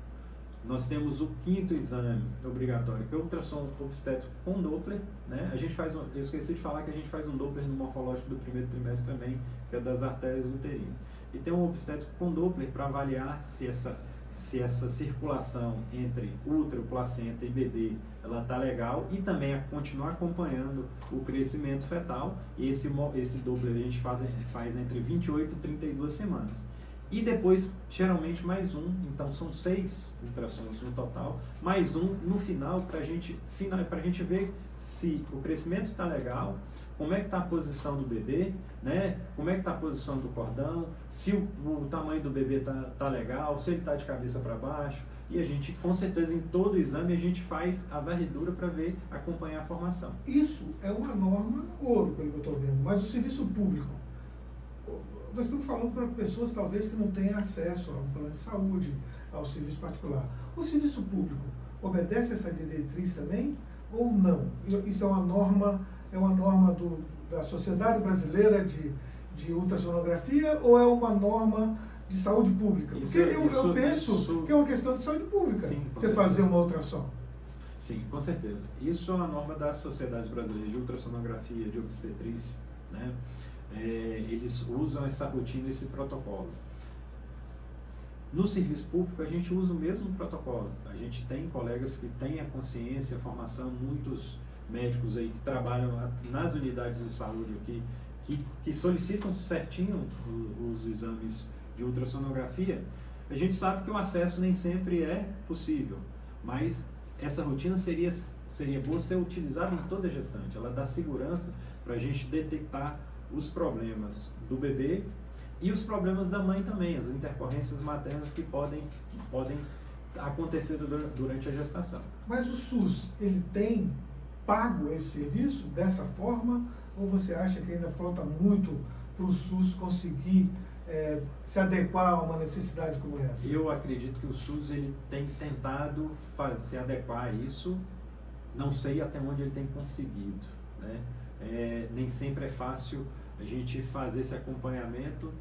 Nós temos o quinto exame obrigatório, que é o ultrassom obstétrico com Doppler, né? A gente faz eu esqueci de falar que a gente faz um Doppler no morfológico do primeiro trimestre também, que é das artérias uterinas. E tem um obstétrico com Doppler para avaliar se essa circulação entre útero, placenta e bebê ela está legal, e também a continuar acompanhando o crescimento fetal. E esse Doppler a gente faz entre 28 e 32 semanas. E depois, geralmente, mais um, então são 6 ultrassons no total, mais um no final, para a gente ver se o crescimento está legal, como é que está a posição do bebê, né? Como é que está a posição do cordão, se o tamanho do bebê está legal, se ele está de cabeça para baixo. E a gente, com certeza, em todo o exame, a gente faz a varredura para acompanhar a formação. Isso é uma norma ouro, pelo que eu estou vendo, mas o serviço público, nós estamos falando para pessoas talvez que não tenham acesso ao plano de saúde, ao serviço particular. O serviço público obedece essa diretriz também ou não? Isso é uma norma da Sociedade Brasileira de Ultrassonografia ou é uma norma de saúde pública? Porque eu penso que é uma questão de saúde pública, sim, você fazer uma ultrassom. Sim, com certeza. Isso é uma norma das Sociedades Brasileiras de Ultrassonografia, de Obstetrícia, né? Eles usam essa rotina, esse protocolo. No serviço público, a gente usa o mesmo protocolo. A gente tem colegas que têm a consciência, a formação, muitos médicos aí que trabalham nas unidades de saúde aqui, que solicitam certinho os exames de ultrassonografia. A gente sabe que o acesso nem sempre é possível, mas essa rotina seria boa ser utilizada em toda a gestante. Ela dá segurança para a gente detectar os problemas do bebê e os problemas da mãe também, as intercorrências maternas que podem acontecer durante a gestação. Mas o SUS, ele tem pago esse serviço dessa forma, ou você acha que ainda falta muito para o SUS conseguir se adequar a uma necessidade como essa? Eu acredito que o SUS ele tem tentado se adequar a isso, não sei até onde ele tem conseguido, né? Nem sempre é fácil a gente fazer esse acompanhamento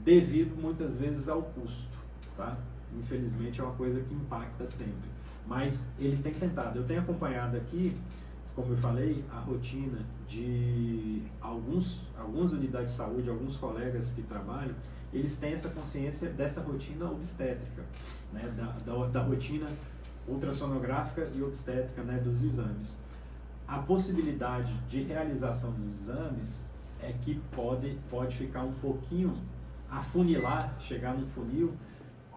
devido muitas vezes ao custo, tá? Infelizmente é uma coisa que impacta sempre, mas ele tem tentado. Eu tenho acompanhado aqui, como eu falei, a rotina de algumas unidades de saúde, alguns colegas que trabalham, eles têm essa consciência dessa rotina obstétrica, né? Da rotina ultrassonográfica e obstétrica, né? Dos exames. A possibilidade de realização dos exames é que pode ficar um pouquinho, afunilar, chegar num funil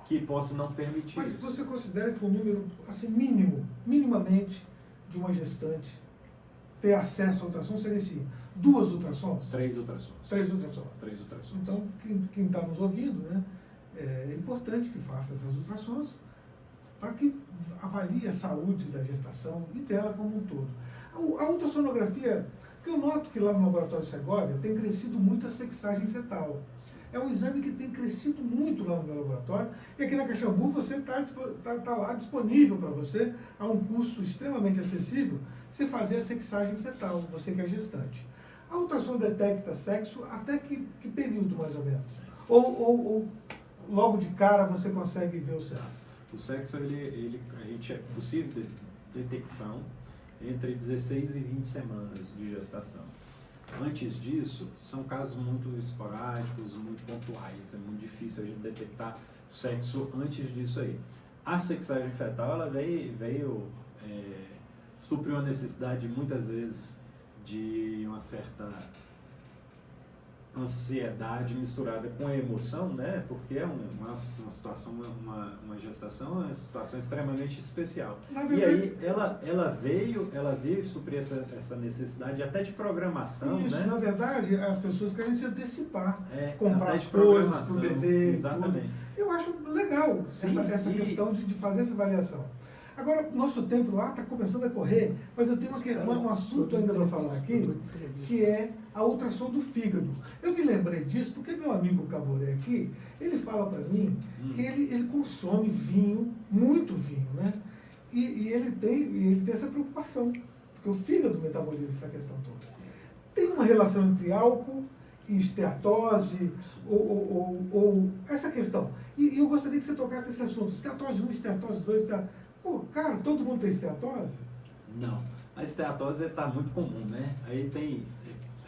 que possa não permitir Mas isso. você considera que o número, assim, minimamente, de uma gestante ter acesso à ultrassom seria assim, 2 ultrassons? 3 ultrassons. 3 ultrassons. 3 ultrassons. Então, quem está nos ouvindo, né, é importante que faça essas ultrassons para que avalie a saúde da gestação e dela como um todo. A ultrassonografia, porque eu noto que lá no Laboratório Segovia tem crescido muito a sexagem fetal. É um exame que tem crescido muito lá no meu laboratório. E aqui na Caxambu você tá lá disponível para você, a um custo extremamente acessível, você fazer a sexagem fetal, você que é gestante. A ultrassom detecta sexo até que período, mais ou menos? Ou logo de cara você consegue ver o sexo? O sexo, a gente é possível detecção entre 16 e 20 semanas de gestação. Antes disso, são casos muito esporádicos, muito pontuais, é muito difícil a gente detectar sexo antes disso aí. A sexagem fetal, ela veio suprir uma necessidade, muitas vezes, de uma certa ansiedade misturada com a emoção, né? Porque é uma situação, uma gestação é uma situação extremamente especial. E aí ela veio suprir essa necessidade até de programação, isso, né? Na verdade, as pessoas querem se antecipar, comprar até as de coisas para o programação, bebê. exatamente. Tudo. Eu acho legal Sim, essa questão de fazer essa avaliação. Agora, nosso tempo lá está começando a correr, mas eu tenho um assunto ainda para falar aqui, que é a ultrassom do fígado. Eu me lembrei disso porque meu amigo Caboré aqui, ele fala para mim que ele consome vinho, muito vinho, né? E ele tem essa preocupação, porque o fígado metaboliza essa questão toda. Tem uma relação entre álcool e esteatose, ou essa questão. E eu gostaria que você tocasse esse assunto, esteatose 1, esteatose 2, Pô, cara, todo mundo tem esteatose? Não. A esteatose está muito comum, né? Aí tem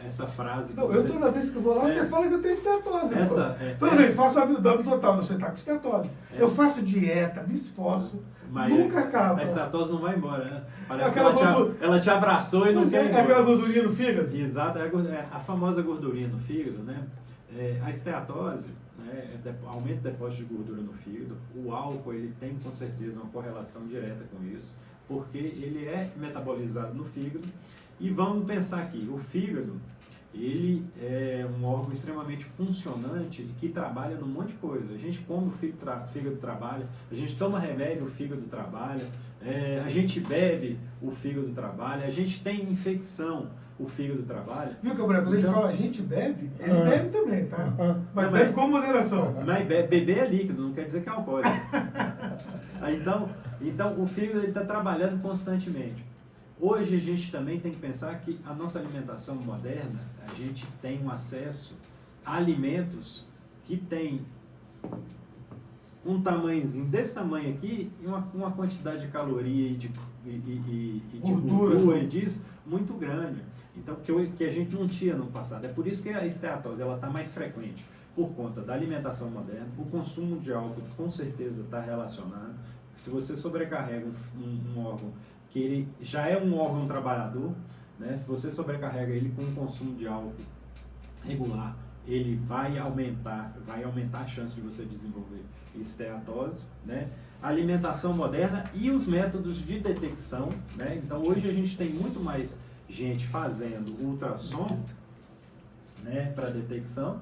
essa frase que não, você... toda vez que eu vou lá, você fala que eu tenho esteatose. Toda vez faço abdômen total, você está com esteatose. Eu faço dieta, me esforço, nunca acaba. A esteatose não vai embora, né? Parece que ela te abraçou e não quer ir embora. É aquela gordurinha no fígado? Exato, a famosa gordurinha no fígado, né? A esteatose, né, aumenta o depósito de gordura no fígado. O álcool, ele tem com certeza uma correlação direta com isso, porque ele é metabolizado no fígado. E vamos pensar aqui, o fígado, ele é um órgão extremamente funcionante e que trabalha num monte de coisa. A gente come, o fígado trabalha, a gente toma remédio, o fígado trabalha, a gente bebe, o fígado trabalha, a gente tem infecção, o fígado trabalha. Viu, Cabrera, quando ele fala a gente bebe, ele bebe também, tá? Mas bebe com moderação. Mas beber é líquido, não quer dizer que é alcoólico. Então o fígado está trabalhando constantemente. Hoje a gente também tem que pensar que a nossa alimentação moderna, a gente tem um acesso a alimentos que tem um tamanhozinho desse tamanho aqui e uma quantidade de caloria e de gordura e disso muito grande. Então, que a gente não tinha no passado. É por isso que a esteatose está mais frequente. Por conta da alimentação moderna, o consumo de álcool com certeza está relacionado. Se você sobrecarrega um órgão que ele já é um órgão trabalhador, né? Se você sobrecarrega ele com um consumo de álcool regular, ele vai aumentar a chance de você desenvolver esteatose, né? A alimentação moderna e os métodos de detecção, né? Então hoje a gente tem muito mais gente fazendo ultrassom, né, para detecção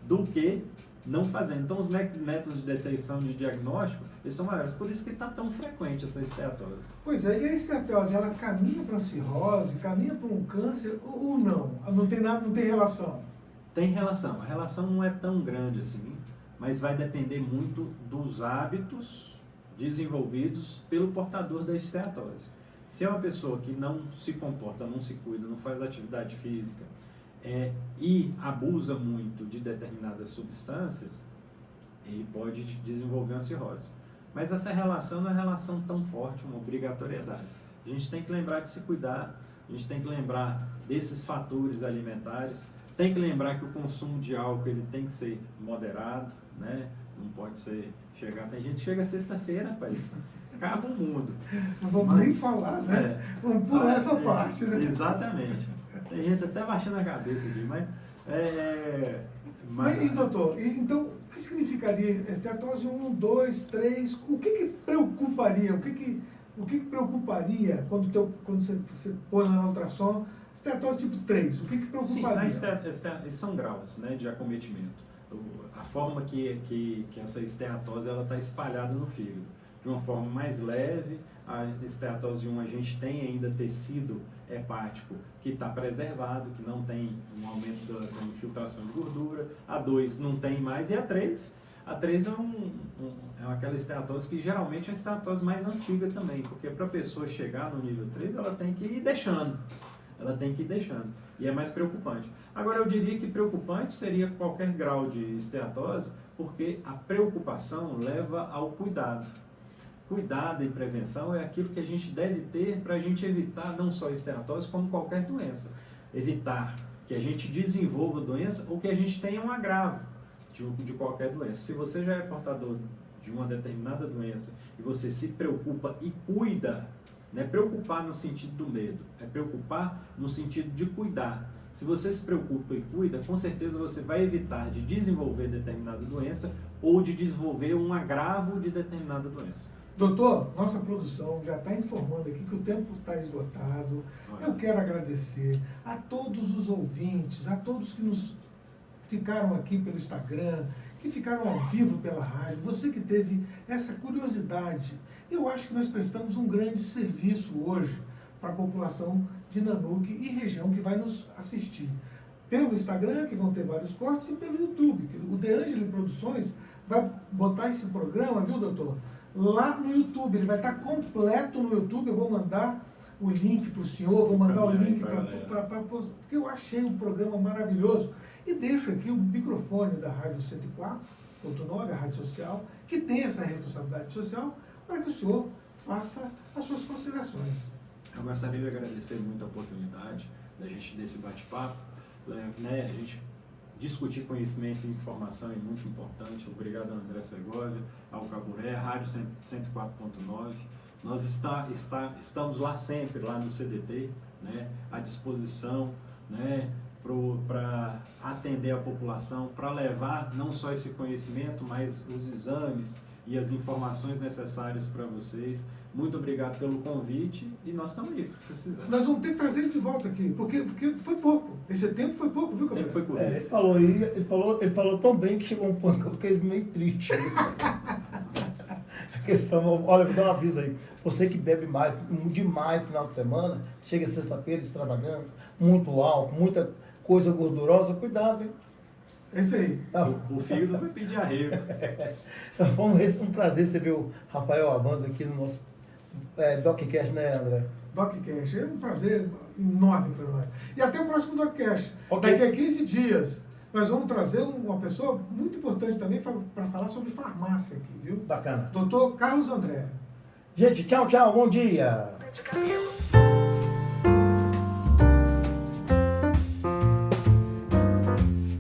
do que não fazendo. Então os métodos de detecção de diagnóstico, eles são maiores, por isso que está tão frequente essa esteatose. Pois é, e a esteatose, ela caminha para a cirrose, caminha para um câncer ou não? Não tem nada, não tem relação? Tem relação. A relação não é tão grande assim, mas vai depender muito dos hábitos desenvolvidos pelo portador da esteatose. Se é uma pessoa que não se comporta, não se cuida, não faz atividade física e abusa muito de determinadas substâncias, ele pode desenvolver uma cirrose. Mas essa relação não é relação tão forte, uma obrigatoriedade. A gente tem que lembrar de se cuidar, a gente tem que lembrar desses fatores alimentares, tem que lembrar que o consumo de álcool ele tem que ser moderado, né? Não pode ser tem gente que chega sexta-feira, rapaz, acaba o mundo. Não vamos nem falar, né? Vamos pular essa parte, né? Exatamente. Tem gente até baixando a cabeça aqui, E doutor, então, o que significaria esteatose 1, 2, 3? O que preocuparia? O que preocuparia quando você põe lá na ultrassom esteatose tipo 3? O que preocuparia? Sim, são graus, né, de acometimento. A forma que essa esteatose está espalhada no fígado. De uma forma mais leve, a esteatose 1 a gente tem ainda tecido hepático que está preservado, que não tem um aumento da infiltração de gordura. A 2 não tem mais, e a 3 é aquela esteatose que geralmente é a esteatose mais antiga também, porque para a pessoa chegar no nível 3 ela tem que ir deixando. E é mais preocupante. Agora, eu diria que preocupante seria qualquer grau de esteatose, porque a preocupação leva ao cuidado. Cuidado e prevenção é aquilo que a gente deve ter para a gente evitar não só a esteatose, como qualquer doença. Evitar que a gente desenvolva doença ou que a gente tenha um agravo de qualquer doença. Se você já é portador de uma determinada doença e você se preocupa e cuida, não é preocupar no sentido do medo, é preocupar no sentido de cuidar. Se você se preocupa e cuida, com certeza você vai evitar de desenvolver determinada doença ou de desenvolver um agravo de determinada doença. Doutor, nossa produção já está informando aqui que o tempo está esgotado. Eu quero agradecer a todos os ouvintes, a todos que nos ficaram aqui pelo Instagram, que ficaram ao vivo pela rádio, você que teve essa curiosidade. Eu acho que nós prestamos um grande serviço hoje para a população de Nanuque e região que vai nos assistir. Pelo Instagram, que vão ter vários cortes, e pelo YouTube. O De Angeli Produções vai botar esse programa, viu, doutor? Lá no YouTube, ele vai estar completo no YouTube. Eu vou mandar o link para o senhor, vou mandar o link porque eu achei um programa maravilhoso. E deixo aqui o microfone da Rádio 104.9, a Rádio Social, que tem essa responsabilidade social, para que o senhor faça as suas considerações. Eu gostaria de agradecer muito a oportunidade da gente desse bate-papo, né? A gente discutir conhecimento e informação é muito importante. Obrigado a André Segovia, ao Caburé, Rádio 104.9. Nós estamos lá sempre, lá no CDT, né, à disposição, né, para atender a população, para levar não só esse conhecimento, mas os exames e as informações necessárias para vocês. Muito obrigado pelo convite e nós estamos aí, precisando. Nós vamos ter que trazer ele de volta aqui, porque foi pouco. Esse tempo foi pouco, viu, Cabrera? Foi curto. Ele falou tão bem que chegou um ponto que eu fiquei meio triste. A questão, olha, vou dar um aviso aí. Você que bebe demais no final de semana, chega sexta-feira, extravagância, muito álcool, muita coisa gordurosa, cuidado, hein? É isso aí. Tá. O fígado vai pedir arrego. Vamos ver, é um prazer você ver o Rafael Avanza aqui no nosso DocCast, né, André? DocCast, é um prazer enorme para nós. E até o próximo DocCast. Okay. Daqui a 15 dias, nós vamos trazer uma pessoa muito importante também para falar sobre farmácia aqui, viu? Bacana. Doutor Carlos André. Gente, tchau, bom dia.